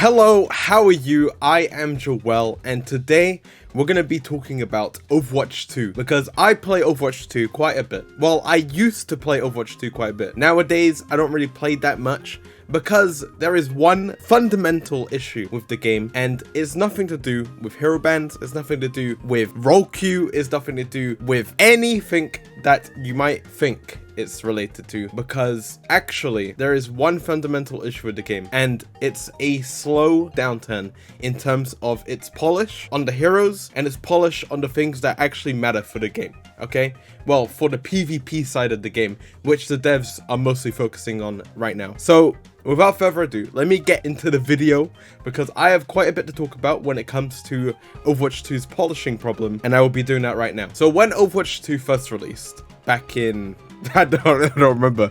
Hello, how are you? I am Joel, and today we're going to be talking about Overwatch 2, because I play Overwatch 2 quite a bit. Well, I used to play Overwatch 2 quite a bit. Nowadays, I don't really play that much, because there is one fundamental issue with the game, and it's nothing to do with hero bans, it's nothing to do with role queue, it's nothing to do with anything that you might think it's related to, because actually there is one fundamental issue with the game, and it's a slow downturn in terms of its polish on the heroes and its polish on the things that actually matter for the game. Okay, well, for the PvP side of the game, which the devs are mostly focusing on right now. So without further ado, let me get into the video, because I have quite a bit to talk about when it comes to Overwatch 2's polishing problem, and I will be doing that right now. So when Overwatch 2 first released back in I don't remember,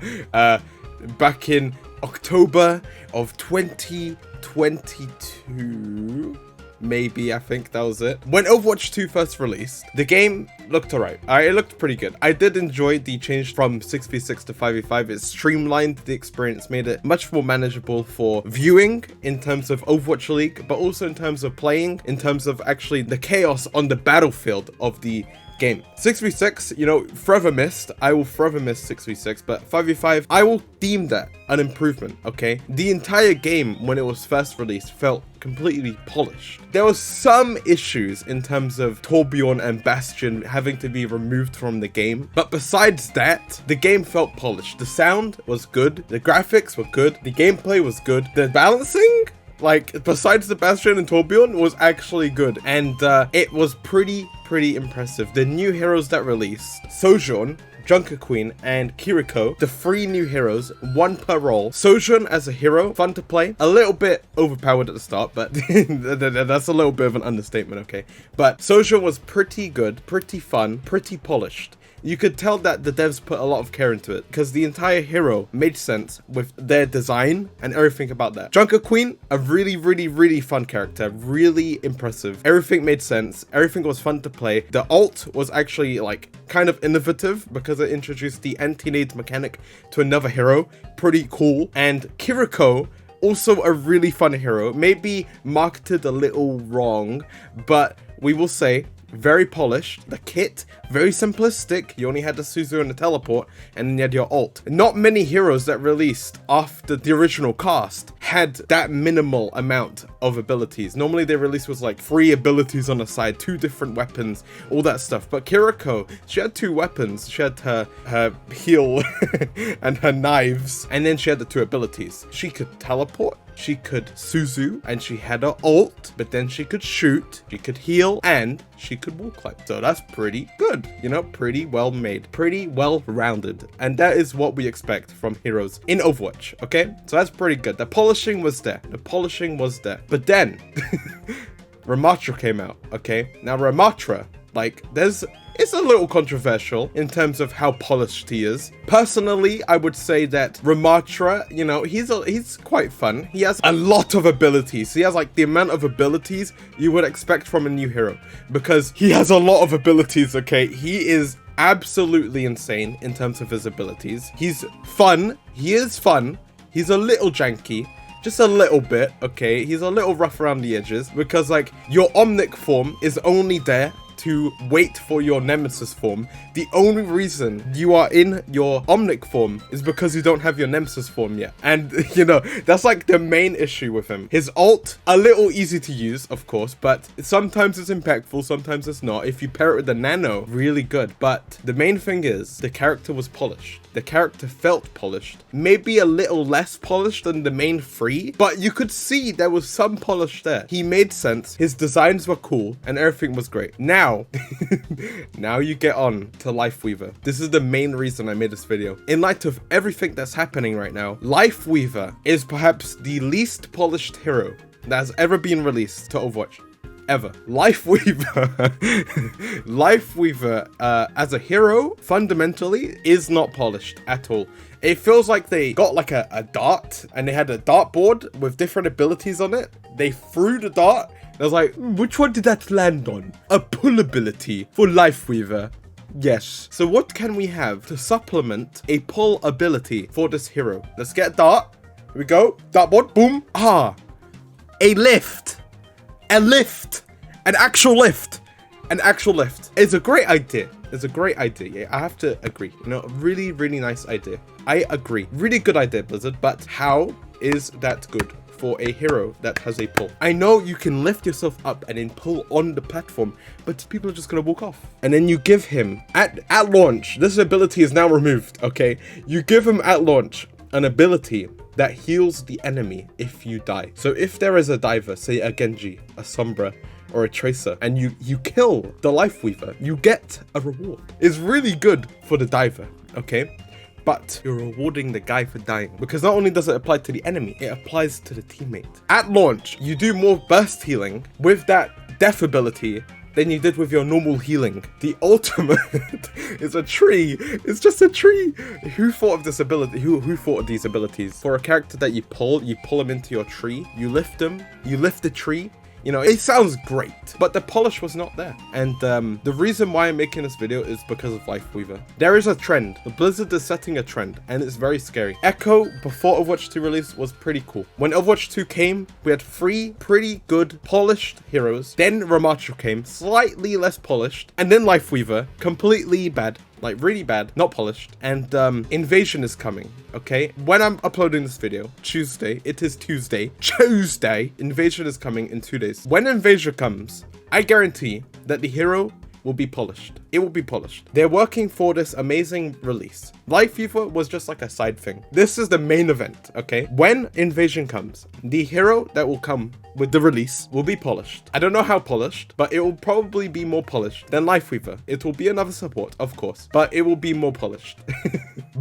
back in October of 2022, maybe, I think that was it. When Overwatch 2 first released, the game looked alright. It looked pretty good. I did enjoy the change from 6v6 to 5v5. It streamlined the experience, made it much more manageable for viewing in terms of Overwatch League, but also in terms of playing, in terms of actually the chaos on the battlefield of the game. 6v6, you know, forever missed. I will forever miss 6v6, but 5v5, I will deem that an improvement, okay? The entire game, when it was first released, felt completely polished. There were some issues in terms of Torbjorn and Bastion having to be removed from the game, but besides that, the game felt polished. The sound was good, the graphics were good, the gameplay was good, the balancing, like, besides the Bastion and Torbjorn, was actually good, and it was pretty impressive. The new heroes that released, Sojourn, Junker Queen, and Kiriko, the 3 new heroes, 1 per role. Sojourn as a hero, fun to play, a little bit overpowered at the start, but that's a little bit of an understatement, okay? But Sojourn was pretty good, pretty fun, pretty polished. You could tell that the devs put a lot of care into it, because the entire hero made sense with their design and everything about that. Junker Queen, a really fun character, really impressive. Everything made sense, everything was fun to play. The ult was actually like kind of innovative because it introduced the anti-nade mechanic to another hero, pretty cool. And Kiriko, also a really fun hero, maybe marketed a little wrong, but we will say very polished. The kit, very simplistic. You only had the Suzu and the teleport, and then you had your ult. Not many heroes that released after the original cast had that minimal amount of abilities. Normally they released was like 3 abilities on the side, 2 different weapons, all that stuff. But Kiriko, she had 2 weapons. She had her heal and her knives, and then she had the 2 abilities. She could teleport, she could Suzu, and she had her ult, but then she could shoot, she could heal, and she could wall climb. So that's pretty good, you know, pretty well made, pretty well rounded. And that is what we expect from heroes in Overwatch, okay? So that's pretty good. The polishing was there. The polishing was there. But then, Ramatra came out, okay? Now Ramatra, like, it's a little controversial in terms of how polished he is. Personally, I would say that Ramatra, you know, he's quite fun. He has a lot of abilities. He has like the amount of abilities you would expect from a new hero, because he has a lot of abilities, okay? He is absolutely insane in terms of his abilities. He's fun. He is fun. He's a little janky. Just a little bit, okay? He's a little rough around the edges, because like your Omnic form is only there to wait for your Nemesis form. The only reason you are in your Omnic form is because you don't have your Nemesis form yet. And, you know, that's like the main issue with him. His ult, a little easy to use, of course, but sometimes it's impactful, sometimes it's not. If you pair it with the Nano, really good. But the main thing is, the character was polished. The character felt polished. Maybe a little less polished than the main 3, but you could see there was some polish there. He made sense, his designs were cool, and everything was great. Now, now you get on to Lifeweaver. This is the main reason I made this video. In light of everything that's happening right now, Lifeweaver is perhaps the least polished hero that has ever been released to Overwatch. Ever. Lifeweaver, as a hero, fundamentally, is not polished at all. It feels like they got like a dart, and they had a dartboard with different abilities on it. They threw the dart. I was like, which one did that land on? A pull ability for Lifeweaver. Yes. So what can we have to supplement a pull ability for this hero? Let's get a dart. Here we go. Dartboard. Boom. Ah. a lift. A lift. An actual lift. An actual lift. It's a great idea. It's a great idea. Yeah, I have to agree. You know, really, really nice idea. I agree. Really good idea, Blizzard. But how is that good for a hero that has a pull? I know you can lift yourself up and then pull on the platform, but people are just gonna walk off. And then you give him at launch. This ability is now removed. Okay, you give him at launch an ability that heals the enemy if you die. So if there is a diver, say a Genji, a Sombra, or a Tracer, and you kill the Life Weaver, you get a reward. It's really good for the diver, okay? But you're rewarding the guy for dying, because not only does it apply to the enemy, it applies to the teammate. At launch, you do more burst healing with that death ability than you did with your normal healing. The ultimate is a tree. It's just a tree. Who thought of this ability? Who thought of these abilities? For a character that you pull him into your tree, you lift him, you lift the tree. You know, it sounds great, but the polish was not there. And the reason why I'm making this video is because of Life Weaver. There is a trend. The Blizzard is setting a trend, and it's very scary. Echo, before Overwatch 2 release, was pretty cool. When Overwatch 2 came, we had 3 pretty good, polished heroes. Then Ramacho came, slightly less polished. And then Life Weaver, completely bad. Like really bad, not polished. And Invasion is coming, okay? When I'm uploading this video, Tuesday, it is Tuesday, Invasion is coming in 2 days. When Invasion comes, I guarantee that the hero will be polished. It will be polished. They're working for this amazing release. Life Weaver was just like a side thing. This is the main event, okay? When Invasion comes, the hero that will come with the release will be polished. I don't know how polished, but it will probably be more polished than Life Weaver. It will be another support, of course, but it will be more polished.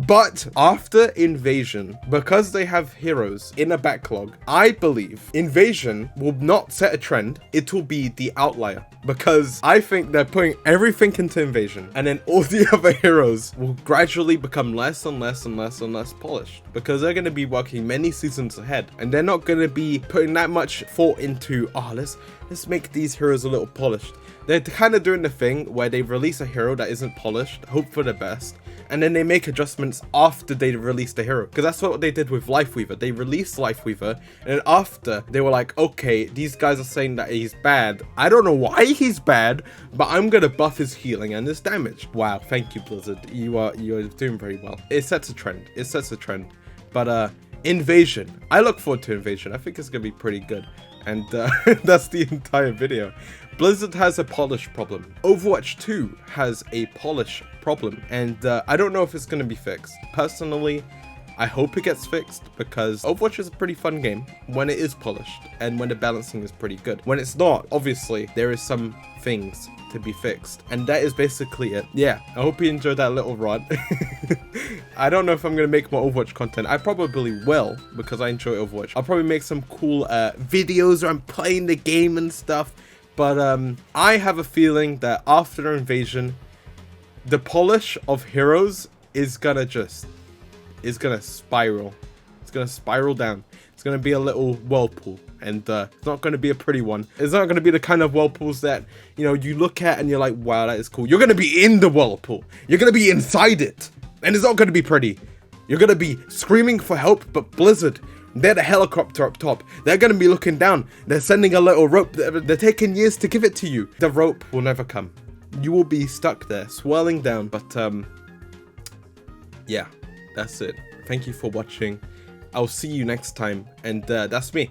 But after Invasion, because they have heroes in a backlog, I believe Invasion will not set a trend. It will be the outlier, because I think they're putting everything into Invasion, and then all the other heroes will gradually become less and less and less and less polished, because they're going to be working many seasons ahead, and they're not going to be putting that much thought into, oh, let's make these heroes a little polished. They're kind of doing the thing where they release a hero that isn't polished, hope for the best, and then they make adjustments after they release the hero. Because that's what they did with Life Weaver. They released Life Weaver, and then after, they were like, okay, these guys are saying that he's bad. I don't know why he's bad, but I'm gonna buff his healing and his damage. Wow, thank you, Blizzard. You are doing very well. It sets a trend. It sets a trend. But Invasion. I look forward to Invasion. I think it's gonna be pretty good. And that's the entire video. Blizzard has a polish problem. Overwatch 2 has a polish problem, and I don't know if it's going to be fixed. Personally, I hope it gets fixed, because Overwatch is a pretty fun game when it is polished and when the balancing is pretty good. When it's not, obviously, there is some things to be fixed, and that is basically it. Yeah, I hope you enjoyed that little rant. I don't know if I'm going to make more Overwatch content. I probably will, because I enjoy Overwatch. I'll probably make some cool videos where I'm playing the game and stuff. But I have a feeling that after Invasion, the polish of heroes is gonna spiral. It's gonna spiral down. It's gonna be a little whirlpool, and it's not gonna be a pretty one. It's not gonna be the kind of whirlpools that, you know, you look at and you're like, wow, that is cool. You're gonna be in the whirlpool. You're gonna be inside it, and it's not gonna be pretty. You're gonna be screaming for help, but Blizzard, they're the helicopter up top. They're going to be looking down. They're sending a little rope. They're taking years to give it to you. The rope will never come. You will be stuck there, swirling down. But, yeah, that's it. Thank you for watching. I'll see you next time. And that's me.